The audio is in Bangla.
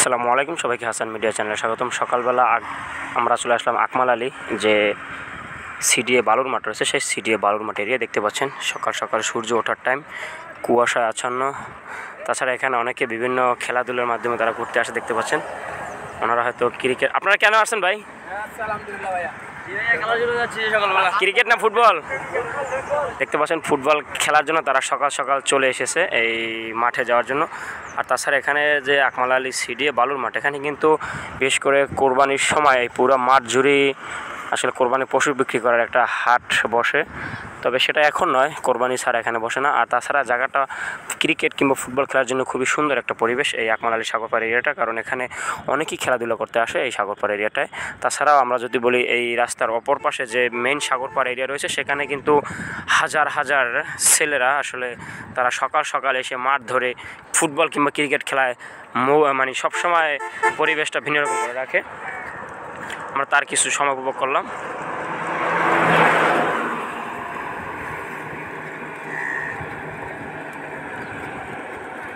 আসসালামু আলাইকুম, সবাইকে হাসান মিডিয়া চ্যানেলে স্বাগতম। সকালবেলা আমরা চলে আসলাম আকমাল আলী যে সিডিএ বালুর মাঠ রয়েছে, সেই সিডিএ বালুর মাঠ এরিয়া দেখতে পাচ্ছেন। সকাল সকাল সূর্য ওঠার টাইম, কুয়াশায় আচ্ছন্ন। তাছাড়া এখানে অনেকে বিভিন্ন খেলাধুলার মাধ্যমে তারা ঘুরতে আসে দেখতে পাচ্ছেন। ওনারা হয়তো ক্রিকেট। আপনারা কেন আসছেন ভাই? ক্রিকেট না ফুটবল? দেখতে পাচ্ছেন ফুটবল খেলার জন্য তারা সকাল সকাল চলে এসেছে এই মাঠে যাওয়ার জন্য। আর তাছাড়া এখানে যে আকমাল আলী সিডিএ বালুর মাঠ, এখানে কিন্তু বিশেষ করে কোরবানির সময় এই পুরো মাঠ জুড়েই আসলে কোরবানির পশু বিক্রি করার একটা হাট বসে। তবে সেটা এখন নয়, কোরবানি ছাড়া এখানে বসে না। আর তাছাড়া জায়গাটা ক্রিকেট কিংবা ফুটবল খেলার জন্য খুবই সুন্দর একটা পরিবেশ এই আকমাল আলী সাগরপাড় এরিয়াটা, কারণ এখানে অনেকেই খেলাধুলা করতে আসে এই সাগরপাড় এরিয়াটায়। তাছাড়াও আমরা যদি বলি এই রাস্তার অপর পাশে যে মেইন সাগরপাড় এরিয়া রয়েছে, সেখানে কিন্তু হাজার হাজার ছেলেরা আসলে তারা সকাল সকাল এসে মাঠ ধরে ফুটবল কিংবা ক্রিকেট খেলায় মানে সবসময় পরিবেশটা ভিন্ন রকম করে রাখে। আমরা তার কিছু সময় উপভোগ করলাম।